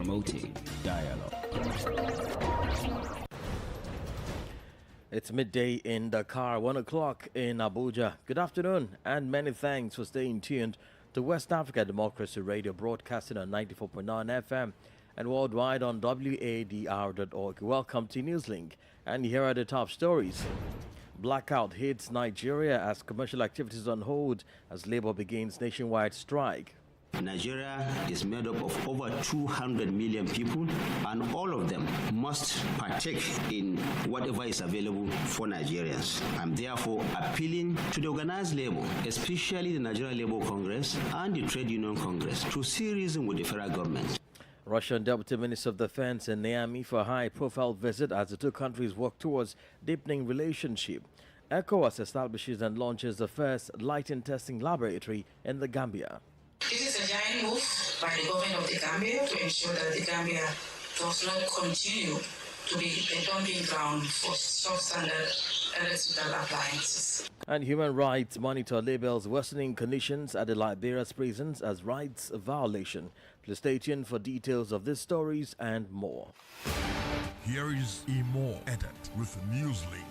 promoting dialogue. It's midday in Dakar, 1 o'clock in Abuja. Good afternoon, and many thanks for staying tuned to West Africa Democracy Radio, broadcasting on 94.9 FM and worldwide on wadr.org. Welcome to Newslink, and here are the top stories. Blackout hits Nigeria as commercial activities on hold as Labour begins nationwide strike. Nigeria is made up of over 200 million people, and all of them must partake in whatever is available for Nigerians. I'm therefore appealing to the organized labor, especially the Nigerian Labour Congress and the Trade Union Congress, to see reason with the federal government. Russian Deputy Minister of Defense in Niamey for a high-profile visit as the two countries work towards deepening relationship. ECOWAS establishes and launches the first lighting testing laboratory in the Gambia. This is a giant move by the government of the Gambia to ensure that the Gambia does not continue to be a dumping ground for substandard electrical appliances. And Human Rights Monitor labels worsening conditions at the Liberia's prisons as rights violation. Please stay tuned for details of these stories and more. Here is a more edit with Newslink.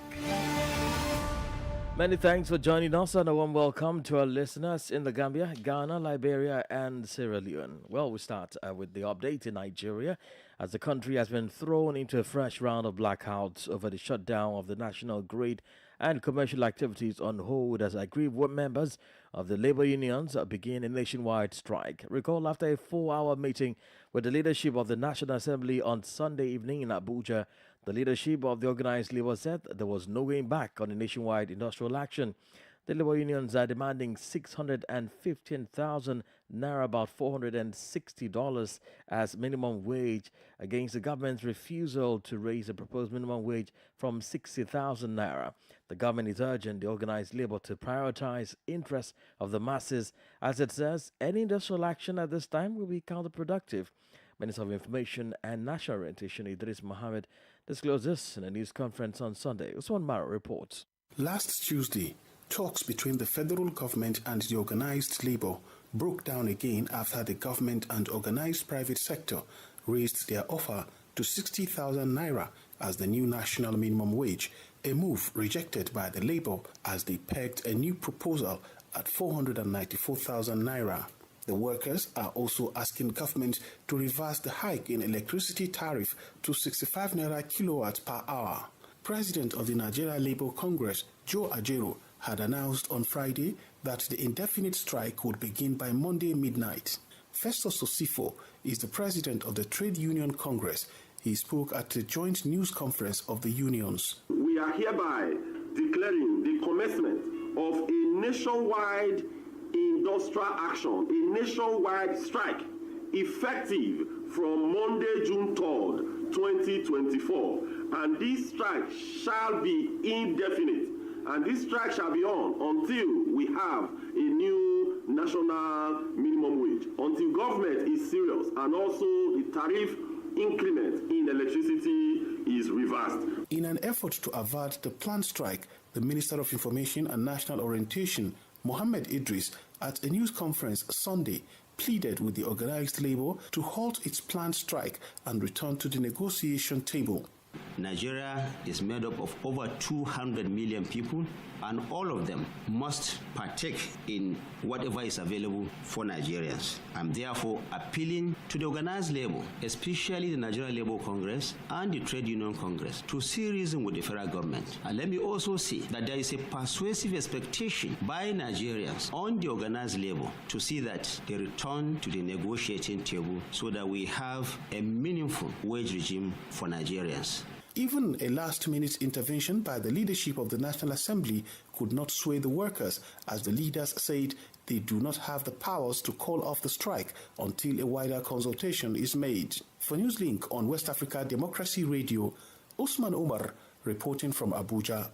Many thanks for joining us, and a warm welcome to our listeners in the Gambia, Ghana, Liberia, and Sierra Leone. Well, we start with the update in Nigeria, as the country has been thrown into a fresh round of blackouts over the shutdown of the national grid and commercial activities on hold as aggrieved members of the labor unions begin a nationwide strike. Recall, after a 4-hour meeting with the leadership of the National Assembly on Sunday evening in Abuja, the leadership of the organized labor said there was no going back on a nationwide industrial action. The labor unions are demanding 615,000 naira, about $460 as minimum wage, against the government's refusal to raise the proposed minimum wage from 60,000 naira. The government is urging the organized labor to prioritize interests of the masses. As it says, any industrial action at this time will be counterproductive. Minister of Information and National Orientation Idris Mohammed disclosed this in a news conference on Sunday. Usman Mara reports. Last Tuesday, talks between the federal government and the organized labor broke down again after the government and organized private sector raised their offer to 60,000 naira as the new national minimum wage, a move rejected by the labor as they pegged a new proposal at 494,000 naira. The workers are also asking government to reverse the hike in electricity tariff to 65 naira kilowatt per hour. President of the Nigeria Labour Congress, Joe Ajaero, had announced on Friday that the indefinite strike would begin by Monday midnight. Festus Osifo is the president of the Trade Union Congress. He spoke at the joint news conference of the unions. We are hereby declaring the commencement of a nationwide industrial action, a nationwide strike, effective from Monday, June 3rd, 2024. And this strike shall be indefinite. And this strike shall be on until we have a new national minimum wage, until government is serious and also the tariff increment in electricity is reversed. In an effort to avert the planned strike, the Minister of Information and National Orientation, Mohammed Idris, at a news conference Sunday, pleaded with the organized labor to halt its planned strike and return to the negotiation table. Nigeria is made up of over 200 million people, and all of them must partake in whatever is available for Nigerians. I'm therefore appealing to the organized labor, especially the Nigerian Labour Congress and the Trade Union Congress, to see reason with the federal government. And let me also say that there is a persuasive expectation by Nigerians on the organized labor to see that they return to the negotiating table so that we have a meaningful wage regime for Nigerians. Even a last-minute intervention by the leadership of the National Assembly could not sway the workers, as the leaders said they do not have the powers to call off the strike until a wider consultation is made. For Newslink on West Africa Democracy Radio, Usman Omar reporting from Abuja.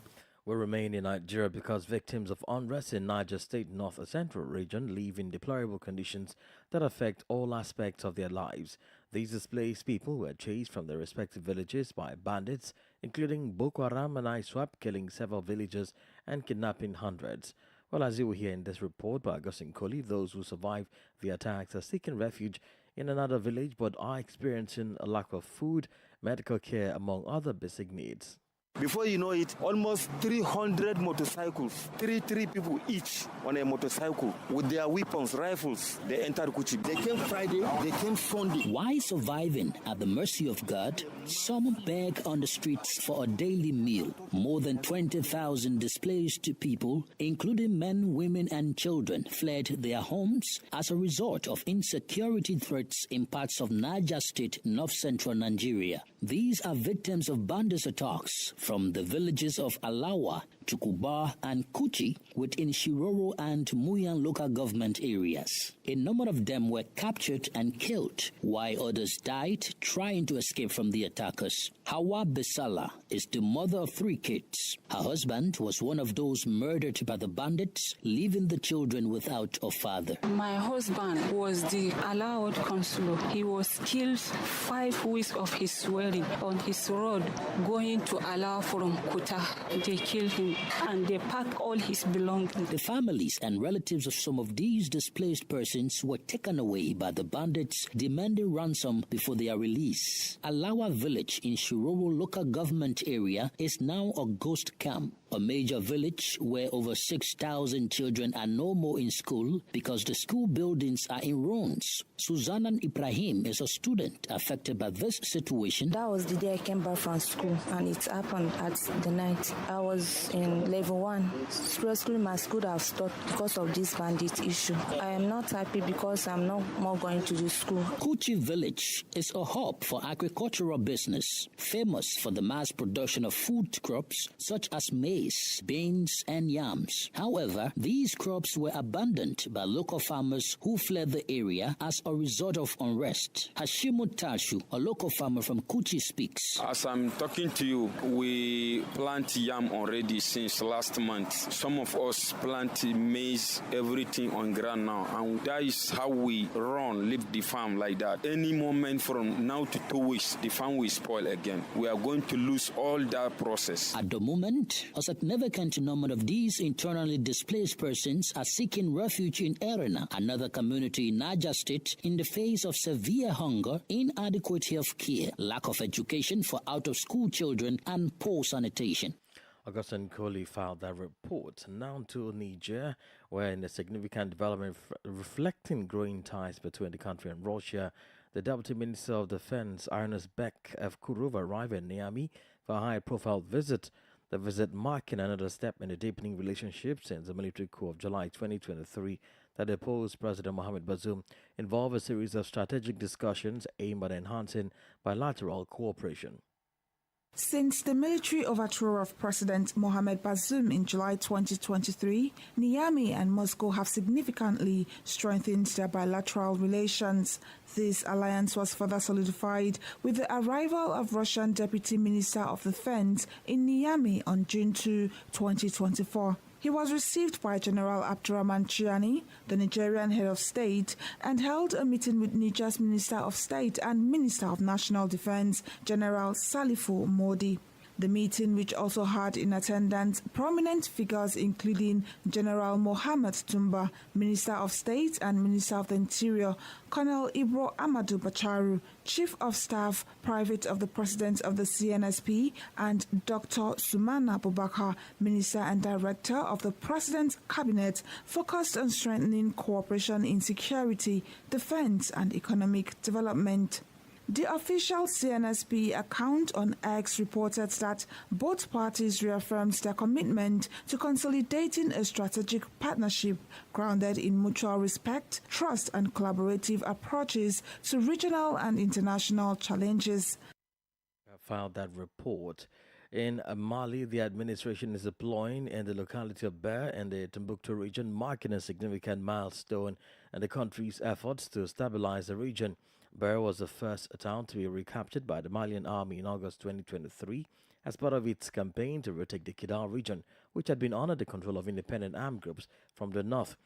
We remain in Nigeria because victims of unrest in Niger State North Central region live in deplorable conditions that affect all aspects of their lives. These displaced people were chased from their respective villages by bandits, including Boko Haram and ISWAP, killing several villagers and kidnapping hundreds. Well, as you will hear in this report by Augustine Coley, those who survived the attacks are seeking refuge in another village but are experiencing a lack of food, medical care, among other basic needs. Before you know it, almost 300 motorcycles, three people each on a motorcycle with their weapons, rifles, they entered Kuchi. They came Friday, they came Sunday. Why surviving at the mercy of God? Some beg on the streets for a daily meal. More than 20,000 displaced people, including men, women, and children, fled their homes as a result of insecurity threats in parts of Niger State, north-central Nigeria. These are victims of bandit attacks from the villages of Alawa, Chukuba, and Kuchi within Shiroro and Muyan local government areas. A number of them were captured and killed, while others died trying to escape from the attackers. Hawa Besala is the mother of 3 kids. Her husband was one of those murdered by the bandits, leaving the children without a father. My husband was the allowed consular. He was killed 5 weeks of his wedding on his road going to Ala from Kuta. They killed him and they packed all his belongings. The families and relatives of some of these displaced persons were taken away by the bandits, demanding ransom before their release. Alawa village in Shiroro local government area is now a ghost camp, a major village where over 6,000 children are no more in school because the school buildings are in ruins. Suzanan Ibrahim is a student affected by this situation. That was the day I came back from school, and it happened at the night. I was in level 1. Seriously, my school have stopped because of this bandit issue. I am not happy because I'm not more going to the school. Kuchi village is a hub for agricultural business, famous for the mass production of food crops such as maize, beans, and yams. However, these crops were abandoned by local farmers who fled the area as a result of unrest. Hashimu Tashu, a local farmer from Kuchi, speaks. As I'm talking to you, we plant yam already since last month. Some of us plant maize, everything on ground now, and that is how we leave the farm like that. Any moment from now to 2 weeks, the farm will spoil again. We are going to lose all that process. At the moment, a significant number of these internally displaced persons are seeking refuge in Erina, another community in Niger State, in the face of severe hunger, inadequate health care, lack of education for out-of-school children, and poor sanitation. Augustine Kohli filed that report. Now to Niger, where in a significant development reflecting growing ties between the country and Russia, the Deputy Minister of Defense, Ernest Beck F. Kurova, arrived in Niamey for a high-profile visit. The visit marking another step in the deepening relationship since the military coup of July 2023 that deposed President Mohamed Bazoum involved a series of strategic discussions aimed at enhancing bilateral cooperation. Since the military overthrow of President Mohamed Bazoum in July 2023, Niamey and Moscow have significantly strengthened their bilateral relations. This alliance was further solidified with the arrival of Russian Deputy Minister of Defense in Niamey on June 2, 2024. He was received by General Abdurrahman Chiani, the Nigerian head of state, and held a meeting with Niger's Minister of State and Minister of National Defense, General Salifu Modi. The meeting, which also had in attendance prominent figures including General Mohammed Tumba, Minister of State and Minister of the Interior, Colonel Ibro Amadou Bacharu, Chief of Staff, Private of the President of the CNSP, and Dr. Sumana Bubakar, Minister and Director of the President's Cabinet, focused on strengthening cooperation in security, defense, and economic development. The official CNSP account on X reported that both parties reaffirmed their commitment to consolidating a strategic partnership grounded in mutual respect, trust, and collaborative approaches to regional and international challenges. I filed that report. In Mali, the administration is deploying in the locality of Ber in the Timbuktu region, marking a significant milestone in the country's efforts to stabilize the region. Ber was the first town to be recaptured by the Malian army in August 2023 as part of its campaign to retake the Kidal region, which had been under the control of independent armed groups from the north.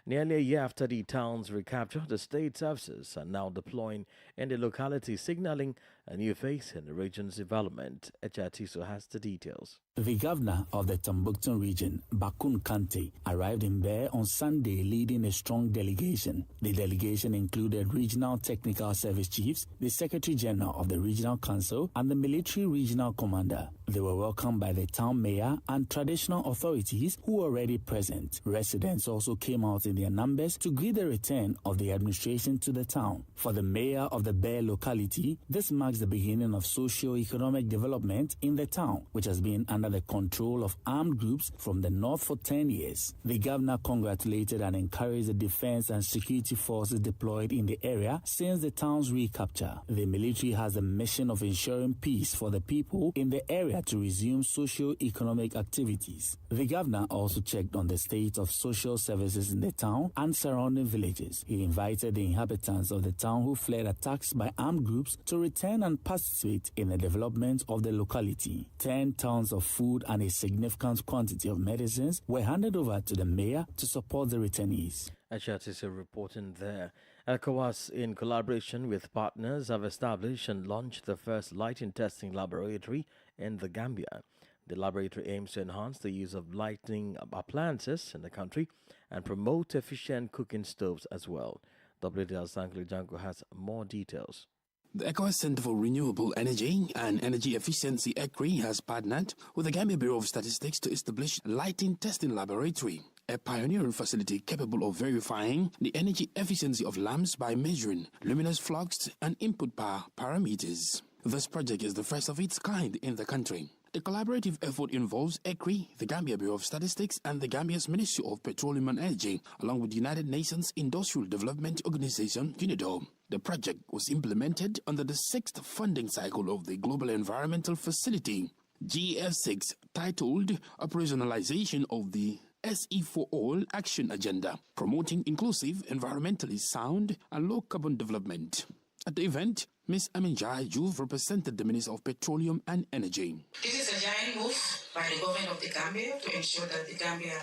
Nearly a year after the town's recapture, the state services are now deploying in the locality, signaling a new phase in the region's development. Echatiso has the details. The governor of the Timbuktu region, Bakun Kante, arrived in Bear on Sunday leading a strong delegation. The delegation included regional technical service chiefs, the Secretary General of the Regional Council, and the military regional commander. They were welcomed by the town mayor and traditional authorities who were already present. Residents also came out in their numbers to greet the return of the administration to the town. For the mayor of the Bear locality, this marks the beginning of socio-economic development in the town, which has been under the control of armed groups from the north for 10 years. The governor congratulated and encouraged the defense and security forces deployed in the area since the town's recapture. The military has a mission of ensuring peace for the people in the area to resume socio-economic activities. The governor also checked on the state of social services in the town and surrounding villages. He invited the inhabitants of the town who fled attacks by armed groups to return and participate in the development of the locality. 10 tons of food and a significant quantity of medicines were handed over to the mayor to support the returnees. Achat reporting there. ECOWAS, in collaboration with partners, have established and launched the first lighting testing laboratory in the Gambia. The laboratory aims to enhance the use of lighting appliances in the country and promote efficient cooking stoves as well. WDL Sankli Janko has more details. The ECOWAS Center for Renewable Energy and Energy Efficiency ECRI has partnered with the Gambia Bureau of Statistics to establish a lighting testing laboratory, a pioneering facility capable of verifying the energy efficiency of lamps by measuring luminous flux and input power parameters. This project is the first of its kind in the country. The collaborative effort involves ECRI, the Gambia Bureau of Statistics, and the Gambia's Ministry of Petroleum and Energy, along with the United Nations Industrial Development Organization, UNIDO. The project was implemented under the 6th funding cycle of the Global Environmental Facility, GEF6, titled Operationalization of the SE for All Action Agenda, promoting inclusive, environmentally sound, and low-carbon development. At the event, Ms. Aminjai Juve represented the Minister of Petroleum and Energy. This is a giant move by the government of the Gambia to ensure that the Gambia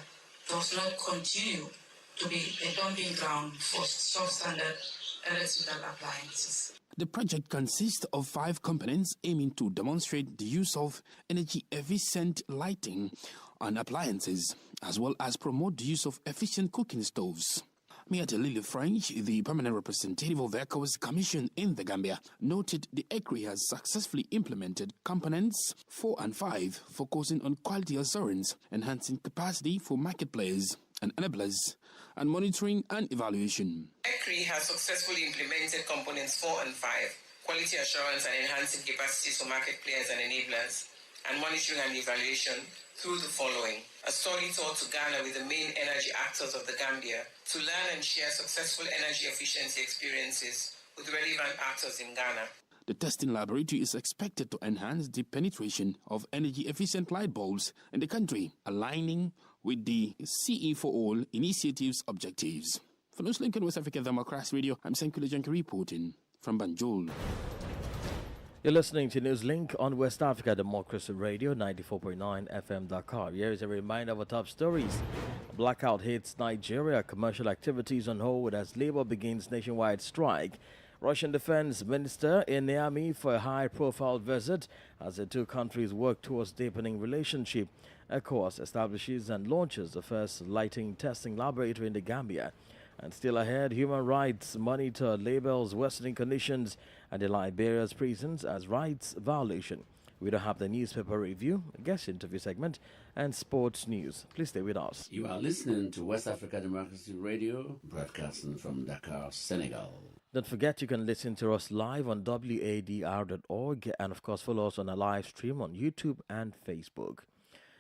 does not continue to be a dumping ground for substandard electrical appliances. The project consists of 5 components aiming to demonstrate the use of energy-efficient lighting on appliances, as well as promote the use of efficient cooking stoves. Miata Lily French, the permanent representative of the ECOWAS Commission in the Gambia, noted the ECRI has successfully implemented components 4 and 5, focusing on quality assurance, enhancing capacity for market players and enablers, and monitoring and evaluation. ECRI has successfully implemented components 4 and 5, quality assurance and enhancing capacities for market players and enablers, and monitoring and evaluation through the following: a study tour to Ghana with the main energy actors of the Gambia to learn and share successful energy efficiency experiences with relevant actors in Ghana. The testing laboratory is expected to enhance the penetration of energy-efficient light bulbs in the country, aligning with the CE for All initiative's objectives. For Newslink and West Africa Democracy Radio, I'm Senkule Janke reporting from Banjul. You're listening to Newslink on West Africa Democracy Radio, 94.9 FM Dakar. Here is a reminder of our top stories. Blackout hits Nigeria, commercial activities on hold as Labour begins nationwide strike. Russian Defense Minister in Niamey for a high-profile visit as the two countries work towards deepening relationship. ECOWAS establishes and launches the first lighting testing laboratory in the Gambia. And still ahead, human rights monitor labels worsening conditions at the Liberia's prisons as rights violation. We don't have the newspaper review, guest interview segment, and sports news. Please stay with us. You are listening to West Africa Democracy Radio, broadcasting from Dakar, Senegal. Don't forget you can listen to us live on wadr.org and of course follow us on a live stream on YouTube and Facebook.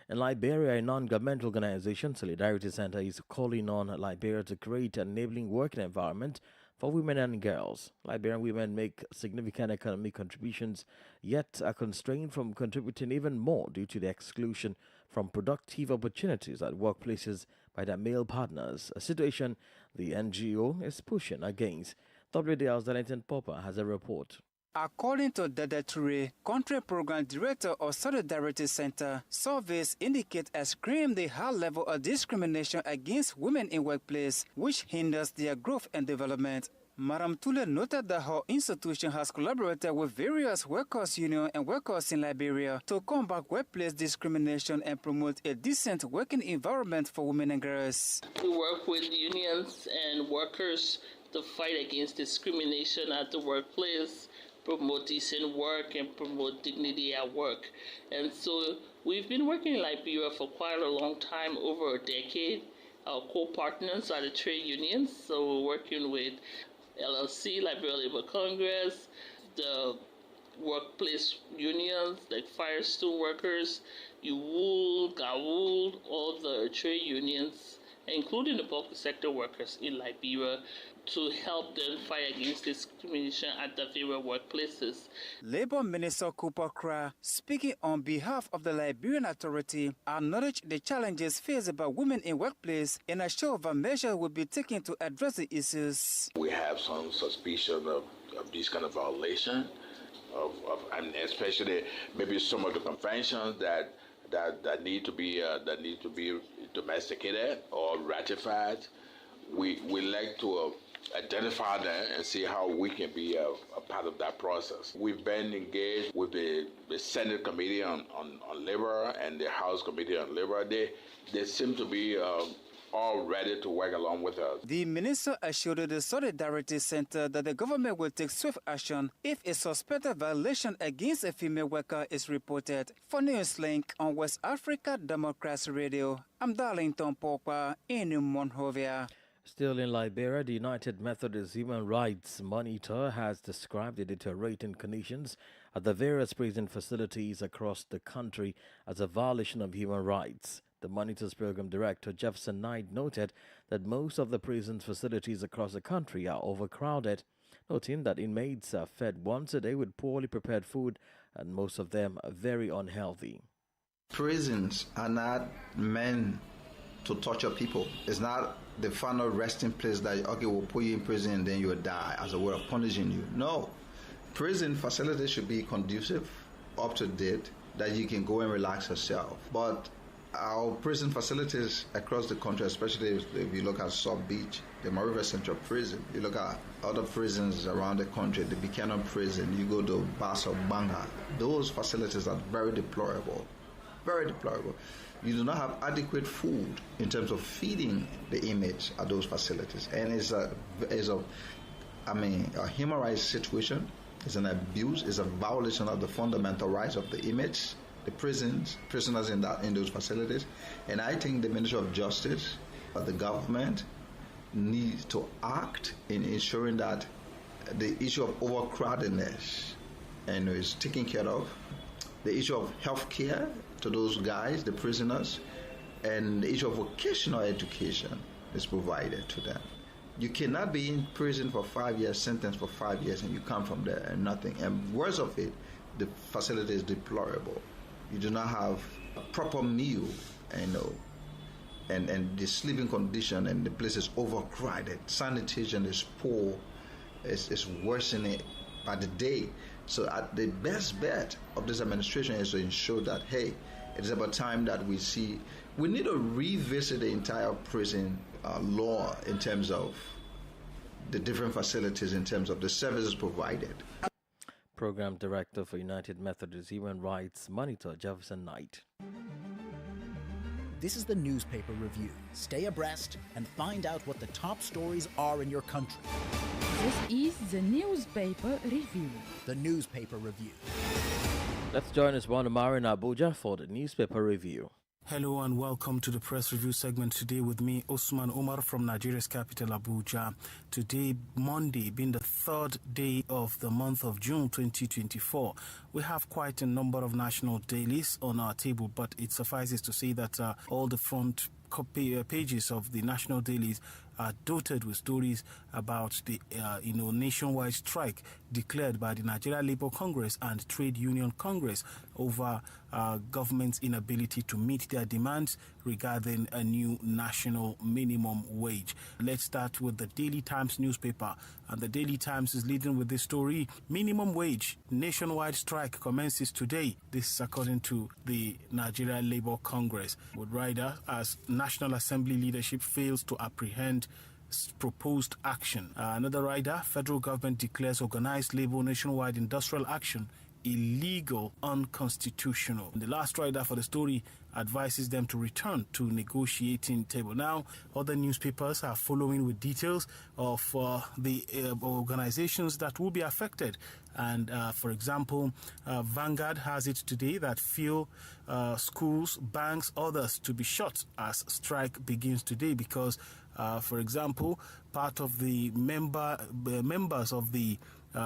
In Liberia, a non-governmental organization, Solidarity Center, is calling on Liberia to create an enabling working environment for women and girls. Liberian women make significant economic contributions, yet are constrained from contributing even more due to the exclusion from productive opportunities at workplaces by their male partners, a situation the NGO is pushing against. WDL's Darlington Popper has a report. According to Dada Toure, Country Program Director of Solidarity Center, surveys indicate a extremely high level of discrimination against women in workplace, which hinders their growth and development. Madam Tule noted that her institution has collaborated with various workers' unions and workers in Liberia to combat workplace discrimination and promote a decent working environment for women and girls. We work with unions and workers to fight against discrimination at the workplace, promote decent work, and promote dignity at work. And so we've been working in Liberia for quite a long time, over a decade. Our co-partners are the trade unions, so we're working with LLC, Liberia Labor Congress, the workplace unions like Firestone Workers, UWOOL, GAWOOL, all the trade unions, including the public sector workers in Liberia, to help them fight against discrimination at the various workplaces. Labour Minister Cooper Kra, speaking on behalf of the Liberian Authority, acknowledged the challenges faced by women in workplace and assured that measures will be taken to address the issues. We have some suspicion of this kind of violation, and especially maybe some of the conventions that need to be domesticated or ratified. We like to identify them and see how we can be a part of that process. We've been engaged with the Senate Committee on Labor and the House Committee on Labor. They seem to be all ready to work along with us. The minister assured the Solidarity Center that the government will take swift action if a suspected violation against a female worker is reported. For Newslink on West Africa Democracy Radio, I'm Darlington Pokwa in Monrovia. Still in Liberia, the United Methodist Human Rights Monitor has described the deteriorating conditions at the various prison facilities across the country as a violation of human rights. The Monitor's program director, Jefferson Knight, noted that most of the prison facilities across the country are overcrowded, noting that inmates are fed once a day with poorly prepared food and most of them are very unhealthy. Prisons are not meant to torture people. It's not the final resting place that, okay, we'll put you in prison and then you'll die as a way of punishing you. No. Prison facilities should be conducive, up to date, that you can go and relax yourself. But our prison facilities across the country, especially if you look at South Beach, the Mariva Central Prison, you look at other prisons around the country, the Buchanan Prison, you go to Basso Banga, those facilities are very deplorable. Very deplorable. You do not have adequate food in terms of feeding the inmates at those facilities. And it's a human rights situation. It's an abuse. It's a violation of the fundamental rights of the inmates, the prisoners in those facilities. And I think the Ministry of Justice, the government, needs to act in ensuring that the issue of overcrowdedness is taken care of. The issue of health care to those guys, the prisoners, and the issue of vocational education is provided to them. You cannot be in prison for 5 years, sentenced for 5 years, and you come from there and nothing. And worse of it, the facility is deplorable. You do not have a proper meal, and the sleeping condition, and the place is overcrowded. Sanitation is poor. It's worsening by the day. So the best bet of this administration is to ensure that, hey, it is about time that we need to revisit the entire prison law in terms of the different facilities, in terms of the services provided. Program Director for United Methodist Human Rights Monitor, Jefferson Knight. This is the Newspaper Review. Stay abreast and find out what the top stories are in your country. This is the Newspaper Review. The Newspaper Review. Let's join us Wanda Mara in Abuja for the Newspaper Review. Hello and welcome to the press review segment today with me, Usman Omar from Nigeria's capital, Abuja. Today, Monday, being the third day of the month of June 2024, we have quite a number of national dailies on our table, but it suffices to say that all the front pages of the national dailies are dotted with stories about the nationwide strike declared by the Nigeria Labour Congress and Trade Union Congress over government's inability to meet their demands regarding a new national minimum wage. Let's start with the Daily Times newspaper, and the Daily Times is leading with this story: minimum wage nationwide strike commences today. This is according to the Nigeria Labour Congress. Would rider as National Assembly leadership fails to apprehend proposed action. Another rider, federal government declares organized labor nationwide industrial action illegal, unconstitutional. The last rider for the story advises them to return to negotiating table. Now, other newspapers are following with details of the organizations that will be affected. And for example, Vanguard has it today that few schools, banks, others to be shut as strike begins today because, for example, part of the members of the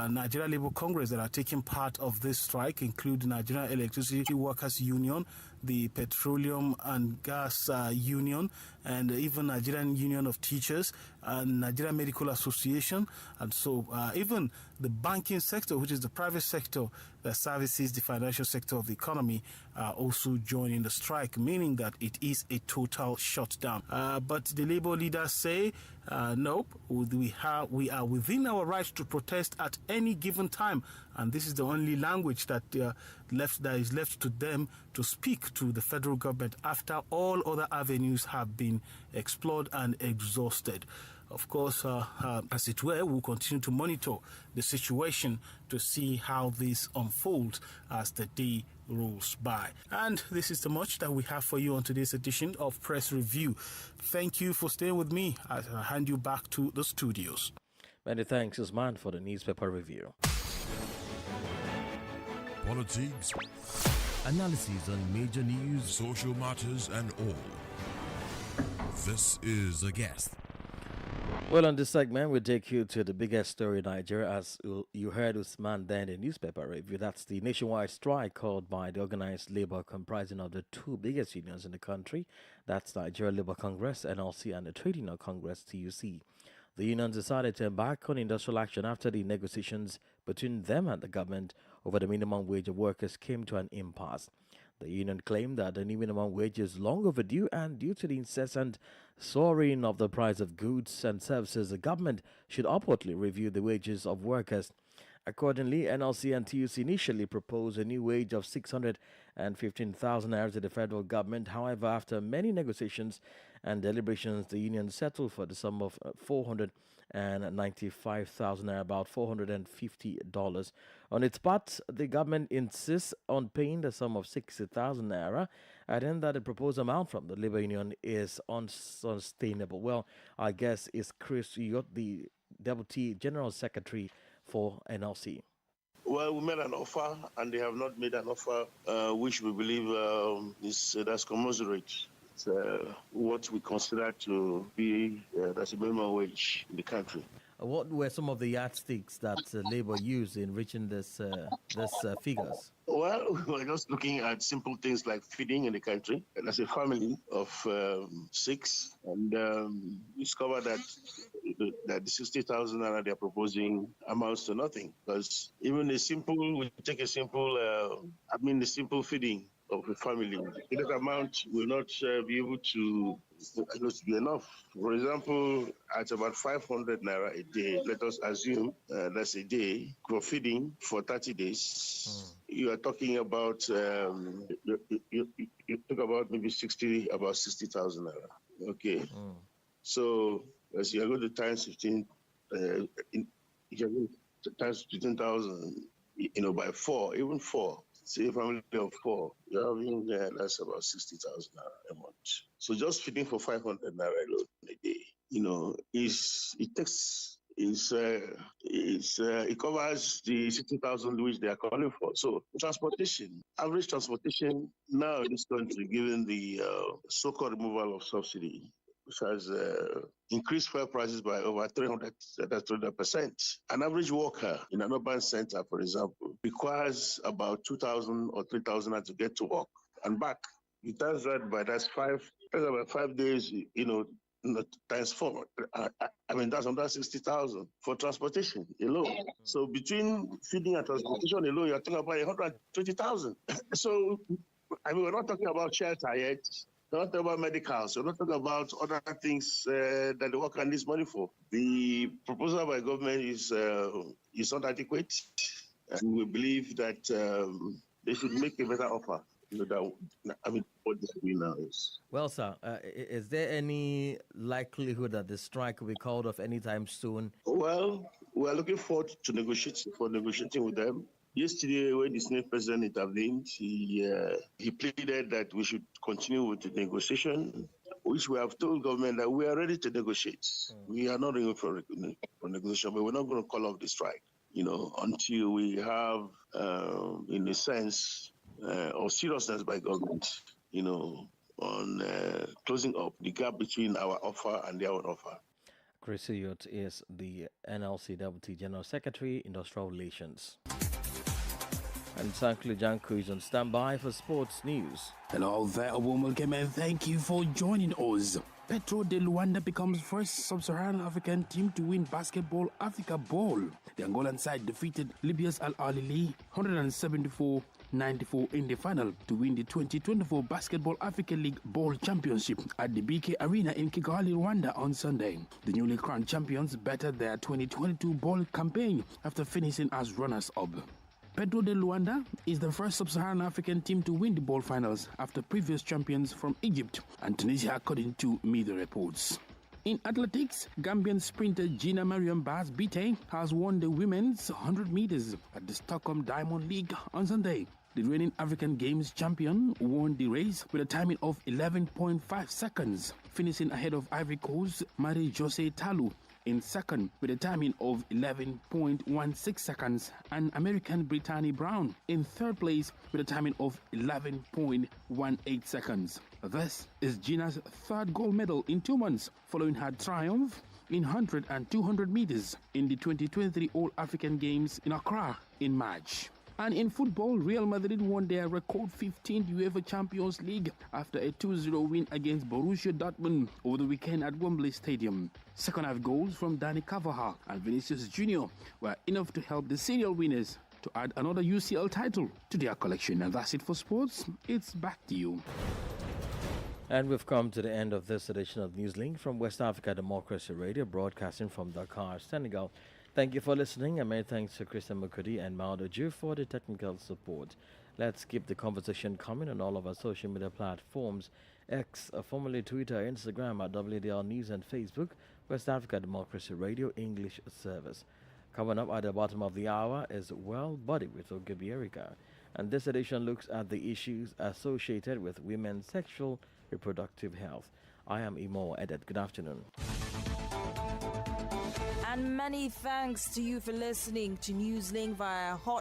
Nigeria Labour Congress that are taking part of this strike include the Nigerian Electricity Workers Union, the Petroleum and Gas Union, and even Nigerian Union of Teachers and Nigerian Medical Association. And so even the banking sector, which is the private sector that services the financial sector of the economy, also joining the strike, meaning that it is a total shutdown. But the Labour leaders say, nope, we are within our right to protest at any given time, and this is the only language that is left to them to speak to the federal government after all other avenues have been explored and exhausted. Of course, as it were, we'll continue to monitor the situation to see how this unfolds as the day rolls by. And this is the much that we have for you on today's edition of Press Review. Thank you for staying with me as I hand you back to the studios. Many thanks, Usman, for the newspaper review. Politics, analysis on major news, social matters, and all. This is A Guest. Well, on this segment, we'll take you to the biggest story in Nigeria, as you heard Usman then in the newspaper review. That's the nationwide strike called by the organized labor comprising of the two biggest unions in the country. That's Nigeria Labour Congress, NLC, and the Trade Union Congress, TUC. The unions decided to embark on industrial action after the negotiations between them and the government over the minimum wage of workers came to an impasse. The union claimed that the new minimum wage is long overdue, and due to the incessant soaring of the price of goods and services, the government should upwardly review the wages of workers. Accordingly, NLC and TUC initially proposed a new wage of 615,000 naira to the federal government. However, after many negotiations and deliberations, the union settled for the sum of 495,000 naira, about $450. On its part, the government insists on paying the sum of 60,000 naira, adding that the proposed amount from the labor union is unsustainable. Well, I guess it's Chris, the Deputy General Secretary for NLC. Well, we made an offer, and they have not made an offer which we believe that's commensurate. It's what we consider to be that's a minimum wage in the country. What were some of the yardsticks that Labour used in reaching this figures? Well, we're just looking at simple things like feeding in the country. And as a family of 6, and we discovered that the 60,000 naira they're proposing amounts to nothing. Because even the simple feeding of a family, that amount will not be able to be enough. For example, at about 500 naira a day, let us assume that's a day for feeding for 30 days. You are talking about you talk about maybe 60,000 naira. Okay, so as you are going to times 15, you're going to times 15,000, by 4, even 4. Say a family of 4, you're having that's about 60,000 naira a month. So just feeding for 500 naira alone a day, it covers the 60,000 which they are calling for. So transportation, average transportation now in this country, given the so-called removal of subsidy, which has increased fuel prices by over 300%. An average worker in an urban center, for example, requires about 2,000 or 3,000 to get to work and back. You times that by that's about 5 days, times 4. That's under 60,000 for transportation alone. So between feeding and transportation alone, you're talking about 120,000. So, we're not talking about shelter yet. We're not talking about medicals. We're not talking about other things that the worker needs money for. The proposal by government is not adequate, and we believe that they should make a better offer. what they're doing now is. Well, sir, is there any likelihood that the strike will be called off anytime soon? Well, we are looking forward to negotiating with them. Yesterday, when the Senate president intervened, he pleaded that we should continue with the negotiation, which we have told government that we are ready to negotiate. We are not ready for negotiation, but we're not going to call off the strike, until we have, in a sense, or seriousness by government, on closing up the gap between our offer and their own offer. Chris Elliott is the NLC Deputy General Secretary, Industrial Relations. And Sankli Janku is on standby for sports news. Hello there, a warm welcome and thank you for joining us. Petro de Luanda becomes first sub-Saharan African team to win Basketball Africa Bowl. The Angolan side defeated Libya's Al Ahly 174-94 in the final to win the 2024 Basketball Africa League Bowl Championship at the BK Arena in Kigali, Rwanda on Sunday. The newly crowned champions bettered their 2022 bowl campaign after finishing as runners-up. Petro de Luanda is the first sub-Saharan African team to win the ball finals after previous champions from Egypt and Tunisia, according to media reports. In athletics, Gambian sprinter Gina Mariam Bas Bite has won the women's 100 meters at the Stockholm Diamond League on Sunday. The reigning African Games champion won the race with a timing of 11.5 seconds, finishing ahead of Ivory Coast's Marie-José Talou in second with a timing of 11.16 seconds, and American Brittany Brown in third place with a timing of 11.18 seconds. This is Gina's third gold medal in 2 months, following her triumph in 100 and 200 meters in the 2023 All-African Games in Accra in March. And in football, Real Madrid won their record 15th UEFA Champions League after a 2-0 win against Borussia Dortmund over the weekend at Wembley Stadium. Second half goals from Dani Carvajal and Vinicius Jr. were enough to help the serial winners to add another UCL title to their collection. And that's it for sports. It's back to you. And we've come to the end of this edition of Newslink from West Africa Democracy Radio, broadcasting from Dakar, Senegal. Thank you for listening, and many thanks to Christian Mukudi and Maudo Ju for the technical support. Let's keep the conversation coming on all of our social media platforms: X, formerly Twitter, Instagram at WDL News, and Facebook, West Africa Democracy Radio English Service. Coming up at the bottom of the hour is Well Body with Ogebi Erica, and this edition looks at the issues associated with women's sexual reproductive health. I am Imo Edet. Good afternoon. And many thanks to you for listening to Newslink via hot